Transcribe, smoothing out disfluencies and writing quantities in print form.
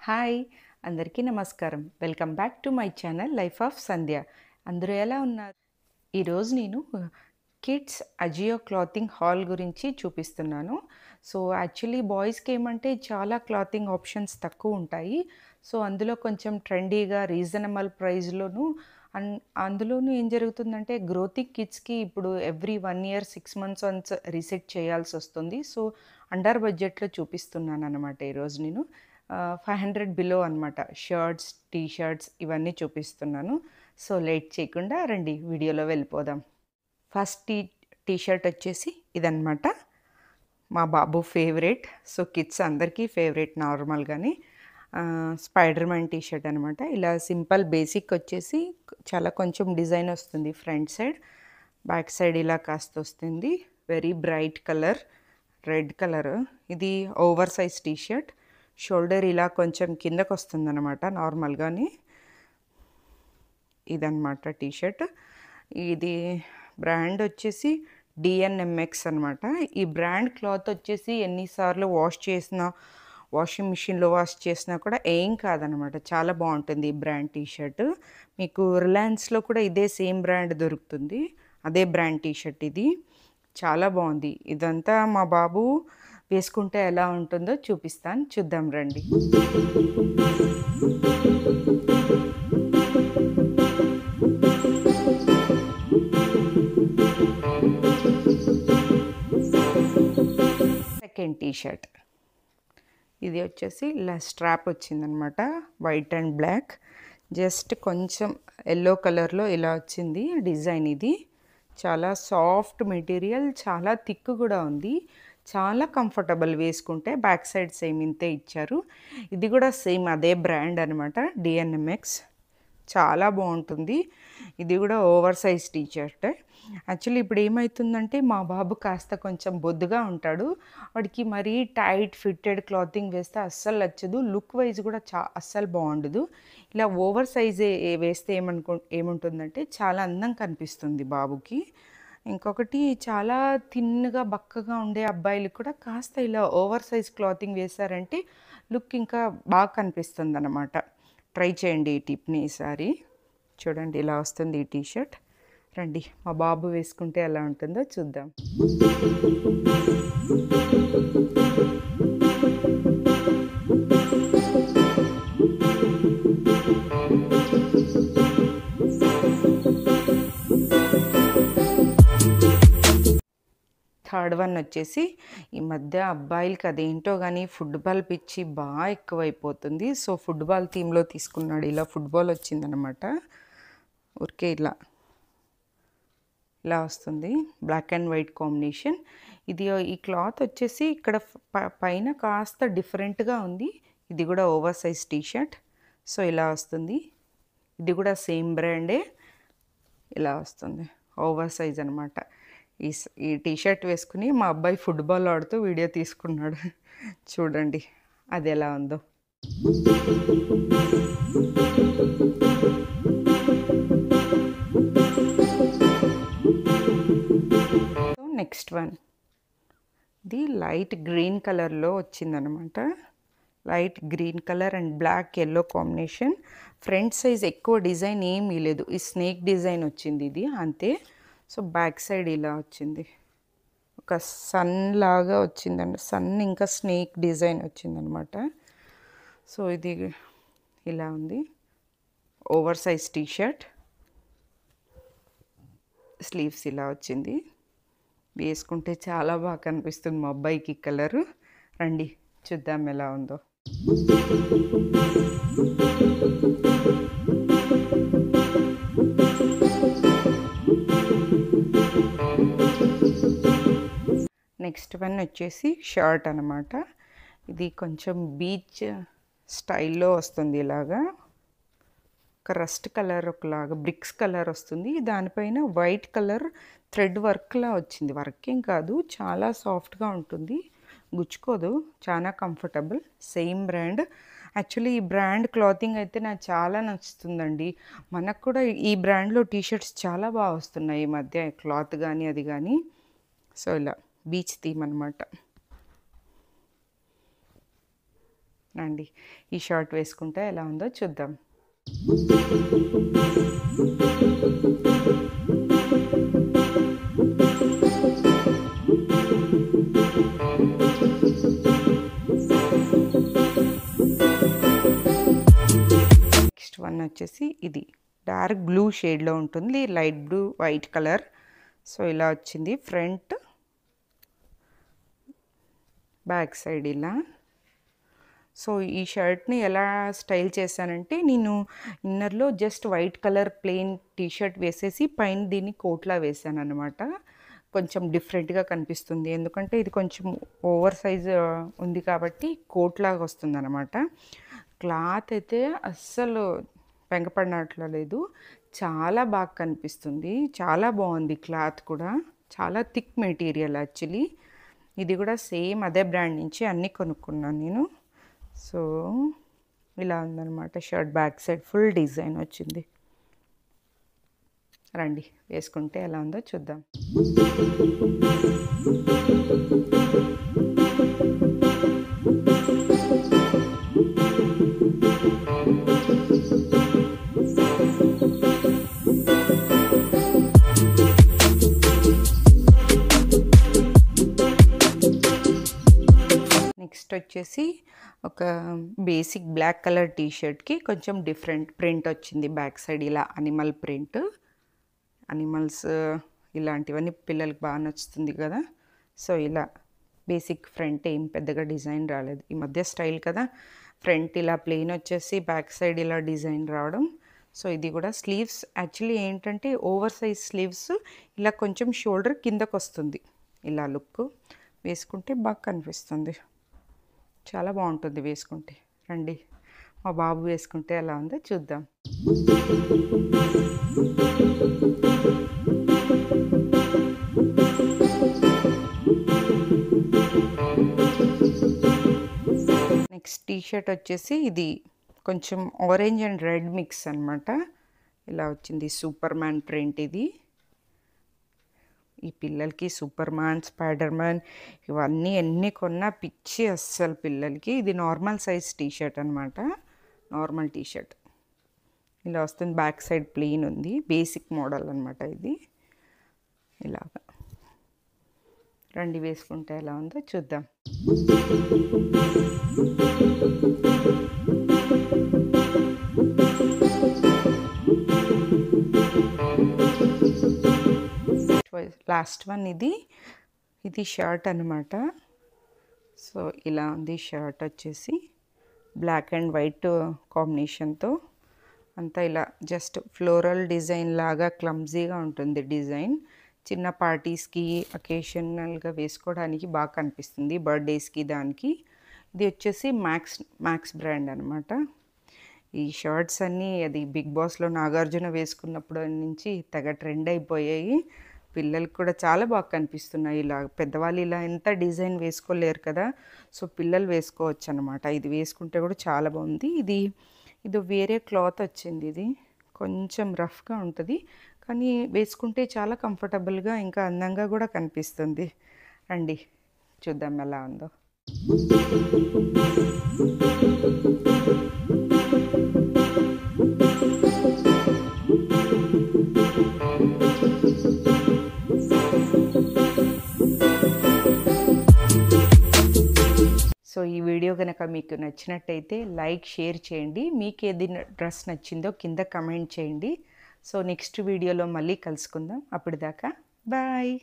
Hi! అందరికీ నమస్కారం. Welcome back to my channel life of Sandhya. అందరూ ఎలా ఉన్నారు? ఈరోజు నేను కిడ్స్ అజియో క్లాతింగ్ హాల్ గురించి చూపిస్తున్నాను. సో, యాక్చువల్లీ బాయ్స్‌కి ఏమంటే చాలా క్లాతింగ్ ఆప్షన్స్ తక్కువుంటాయి. సో, అందులో కొంచెం ట్రెండీగా రీజనబుల్ ప్రైస్‌లోను అన్ అందులోనూ ఏం జరుగుతుందంటే గ్రోతింగ్ కిడ్స్‌కి ఇప్పుడు every 1 year 6 months once reset చేయాల్సొస్తుంది. సో, అండర్ బడ్జెట్‌లో చూపిస్తున్నాననమాట ఈరోజు నేను. 500 బిలో అనమాట. షర్ట్స్, టీ షర్ట్స్ ఇవన్నీ చూపిస్తున్నాను. సో, లేట్ చేయకుండా రండి వీడియోలో వెళ్ళిపోదాం. ఫస్ట్ టీ షర్ట్ వచ్చేసి ఇదనమాట. మా బాబు ఫేవరెట్. సో, కిడ్స్ అందరికీ ఫేవరెట్ నార్మల్‌గానే. స్పైడర్ మ్యాన్ టీ షర్ట్ అనమాట. ఇలా సింపుల్ బేసిక్ వచ్చేసి చాలా కొంచెం డిజైన్ వస్తుంది ఫ్రంట్ సైడ్. బ్యాక్ సైడ్ ఇలా కాస్త వస్తుంది. Very bright colour, red colour. ఇది over size T shirt. Shoulder ఇలా కొంచెం కిందకొస్తుందనమాట నార్మల్‌గానే. ఇదనమాట టీ షర్ట్. ఇది బ్రాండ్ వచ్చేసి డిఎన్ఎంఎక్స్ అనమాట. ఈ బ్రాండ్ క్లాత్ వచ్చేసి ఎన్నిసార్లు వాష్ చేసినా, వాషింగ్ మిషన్‌లో వాష్ చేసినా కూడా ఏం కాదనమాట. చాలా బావుంటుంది ఈ బ్రాండ్ టీ షర్ట్. మీకు రిలయన్స్‌లో కూడా ఇదే సేమ్ బ్రాండ్ దొరుకుతుంది. అదే బ్రాండ్ టీ షర్ట్ ఇది. చాలా బావుంది. ఇదంతా మా బాబు వేసుకుంటే ఎలా ఉంటుందో చూపిస్తాను. చూద్దాం రండి. Second T shirt. ఇది వచ్చేసి ఇలా స్ట్రాప్ వచ్చిందనమాట. White and black. జస్ట్ కొంచెం యెల్లో కలర్‌లో ఇలా వచ్చింది డిజైన్ ఇది. చాలా సాఫ్ట్ మెటీరియల్, చాలా థిక్ కూడా ఉంది. చాలా కంఫర్టబుల్ వేసుకుంటే. బ్యాక్ సైడ్ సేమ్ ఇంతే ఇచ్చారు. ఇది కూడా సేమ్ అదే బ్రాండ్ అనమాట డిఎన్ఎంఎక్స్. చాలా బాగుంటుంది. ఇది కూడా over size T shirt. Actually ఇప్పుడు ఏమవుతుందంటే మా బాబు కాస్త కొంచెం బొద్దుగా ఉంటాడు. వాడికి మరీ టైట్ ఫిట్టెడ్ క్లాతింగ్ వేస్తే అస్సలు నచ్చదు. లుక్ వైజ్ కూడా అస్సలు బాగుండదు. ఇలా ఓవర్ సైజ్ వేస్తే ఏముంటుందంటే చాలా అందంగా కనిపిస్తుంది బాబుకి. ఇంకొకటి చాలా థిన్‌గా బక్కగా ఉండే అబ్బాయిలు కూడా కాస్త ఇలా ఓవర్ సైజ్ క్లాతింగ్ వేశారంటే లుక్ ఇంకా బాగా కనిపిస్తుందన్నమాట. ట్రై చేయండి ఈ టిప్‌ని ఈసారి. చూడండి ఇలా వస్తుంది ఈ టీ షర్ట్. రండి మా బాబు వేసుకుంటే ఎలా ఉంటుందో చూద్దాం. థర్డ్ వన్ వచ్చేసి ఈ మధ్య అబ్బాయిలకి అదేంటో కానీ ఫుట్బాల్ పిచ్చి బాగా ఎక్కువైపోతుంది. సో, ఫుట్బాల్ థీమ్‌లో తీసుకున్నాడు. ఇలా ఫుట్బాల్ వచ్చిందనమాట. ఊరికే ఇలా వస్తుంది. Black and white combination. ఈ క్లాత్ వచ్చేసి ఇక్కడ పైన కాస్త డిఫరెంట్‌గా ఉంది. ఇది కూడా over size T shirt. So, ఇలా వస్తుంది. ఇది కూడా సేమ్ బ్రాండే. ఇలా వస్తుంది. ఓవర్ సైజ్ అనమాట. ఈ టీ షర్ట్ వేసుకుని మా అబ్బాయి ఫుట్బాల్ ఆడుతూ వీడియో తీసుకున్నాడు. చూడండి అది ఎలా ఉందో. Next one. ఇది లైట్ గ్రీన్ కలర్‌లో వచ్చిందనమాట. Light green colour and black yellow combination. Front size ఎక్కువ డిజైన్ ఏమీ లేదు. ఈ స్నేక్ డిజైన్ వచ్చింది ఇది అంతే. సో, బ్యాక్ సైడ్ ఇలా వచ్చింది. ఒక సన్ లాగా వచ్చిందండి. సన్ ఇంకా స్నేక్ డిజైన్ వచ్చిందనమాట. సో, ఇది ఇలా ఉంది. Over size T shirt. Sleeves ఇలా వచ్చింది. వేసుకుంటే చాలా బాగా కనిపిస్తుంది మా అబ్బాయికి కలరు. రండి చూద్దాం ఎలా ఉందో. నెక్స్ట్ వన్ వచ్చేసి షర్ట్ అనమాట. ఇది కొంచెం బీచ్ స్టైల్లో వస్తుంది ఇలాగా. ఒక రస్ట్ కలర్ ఒకలాగా బ్రిక్స్ కలర్ వస్తుంది. దానిపైన వైట్ కలర్ థ్రెడ్ వర్క్‌లా వచ్చింది. వర్క్ ఏం కాదు, చాలా సాఫ్ట్‌గా ఉంటుంది. గుచ్చుకోదు. చాలా కంఫర్టబుల్. Same brand. యాక్చువల్లీ ఈ బ్రాండ్ క్లాతింగ్ అయితే నాకు చాలా నచ్చుతుందండి. మనకు కూడా ఈ బ్రాండ్‌లో టీ షర్ట్స్ చాలా బాగా వస్తున్నాయి ఈ మధ్య. క్లాత్ కానీ అది కానీ. సో, ఇలా బీచ్ థీమ్ అనమాట. రండి ఈ షర్ట్ వేసుకుంటే ఎలా ఉందో చూద్దాం. నెక్స్ట్ వన్ వచ్చేసి ఇది డార్క్ బ్లూ షేడ్లో ఉంటుంది, light blue white colour. So ఇలా వచ్చింది ఫ్రంట్, బ్యాక్ సైడ్ ఇలా. సో ఈ షర్ట్ని ఎలా స్టైల్ చేశానంటే, నేను ఇన్నర్లో just white colour plain T shirt వేసేసి పైన దీన్ని కోట్లా వేసాను అనమాట. కొంచెం డిఫరెంట్గా కనిపిస్తుంది, ఎందుకంటే ఇది కొంచెం ఓవర్ సైజ్ ఉంది కాబట్టి కోట్లాగా వస్తుంది అనమాట. క్లాత్ అయితే అస్సలు వెంకపడినట్లు లేదు, చాలా బాగా కనిపిస్తుంది, చాలా బాగుంది క్లాత్ కూడా, చాలా థిక్ మెటీరియల్ యాక్చువల్లీ. ఇది కూడా సేమ్ అదే బ్రాండ్ నుంచి అన్నీ కొనుక్కున్నాను నేను. సో ఇలా ఉందన్నమాట shirt, back side full design వచ్చింది. రండి వేసుకుంటే ఎలా ఉందో చూద్దాం. నెక్స్ట్ వచ్చేసి ఒక బేసిక్ బ్లాక్ కలర్ టీషర్ట్కి కొంచెం డిఫరెంట్ ప్రింట్ వచ్చింది బ్యాక్ సైడ్, ఇలా అనిమల్ ప్రింట్. అనిమల్స్ ఇలాంటివన్నీ పిల్లలకి బాగా నచ్చుతుంది కదా. సో ఇలా బేసిక్ ఫ్రంట్ ఏం పెద్దగా డిజైన్ రాలేదు, ఈ మధ్య స్టైల్ కదా ఫ్రంట్ ఇలా ప్లెయిన్ వచ్చేసి బ్యాక్ సైడ్ ఇలా డిజైన్ రావడం. సో ఇది కూడా స్లీవ్స్ యాక్చువల్లీ ఏంటంటే ఓవర్ సైజ్ స్లీవ్స్, ఇలా కొంచెం షోల్డర్ కిందకు వస్తుంది, ఇలా లుక్ వేసుకుంటే బాగా కనిపిస్తుంది, చాలా బాగుంటుంది వేసుకుంటే. రండి మా బాబు వేసుకుంటే ఎలా ఉందో చూద్దాం. నెక్స్ట్ టీషర్ట్ వచ్చేసి ఇది కొంచెం ఆరెంజ్ అండ్ రెడ్ మిక్స్ అనమాట. ఇలా వచ్చింది సూపర్ మ్యాన్ ప్రింట్. ఇది ఈ పిల్లలకి సూపర్ మ్యాన్, స్పైడర్ మ్యాన్ ఇవన్నీ ఎన్ని కొన్నా పిచ్చి అస్సలు పిల్లలకి. ఇది నార్మల్ సైజ్ టీషర్ట్ అనమాట, నార్మల్ టీషర్ట్ ఇలా వస్తుంది, బ్యాక్ సైడ్ ప్లెయిన్ ఉంది, బేసిక్ మోడల్ అనమాట ఇది. ఇలాగా రండి వేసుకుంటే ఎలా ఉందో చూద్దాం. లాస్ట్ వన్ ఇది షర్ట్ అనమాట. సో ఇలా ఉంది షర్ట్ వచ్చేసి, బ్లాక్ అండ్ వైట్ కాంబినేషన్తో అంతా ఇలా జస్ట్ ఫ్లోరల్ డిజైన్ లాగా క్లమ్జీగా ఉంటుంది డిజైన్. చిన్న పార్టీస్కి అకేషనల్గా వేసుకోవడానికి బాగా కనిపిస్తుంది, బర్త్డేస్కి దానికి. ఇది వచ్చేసి మ్యాక్స్ బ్రాండ్ అనమాట. ఈ షర్ట్స్ అన్నీ అది బిగ్ బాస్లో నాగార్జున వేసుకున్నప్పుడు నుంచి తెగ ట్రెండ్ అయిపోయాయి, పిల్లలకి కూడా చాలా బాగా కనిపిస్తున్నాయి. ఇలా పెద్దవాళ్ళు ఇలా ఎంత డిజైన్ వేసుకోలేరు కదా, సో పిల్లలు వేసుకోవచ్చు అనమాట. ఇది వేసుకుంటే కూడా చాలా బాగుంది. ఇది వేరే క్లాత్ వచ్చింది, ఇది కొంచెం రఫ్గా ఉంటుంది కానీ వేసుకుంటే చాలా కంఫర్టబుల్గా ఇంకా అందంగా కూడా కనిపిస్తుంది. రండి చూద్దాం ఎలా ఉందో. సో ఈ వీడియో కనుక మీకు నచ్చినట్టయితే లైక్, షేర్ చేయండి. మీకు ఏది డ్రెస్ నచ్చిందో కింద కమెంట్ చేయండి. సో నెక్స్ట్ వీడియోలో మళ్ళీ కలుసుకుందాం, అప్పటిదాకా బాయ్.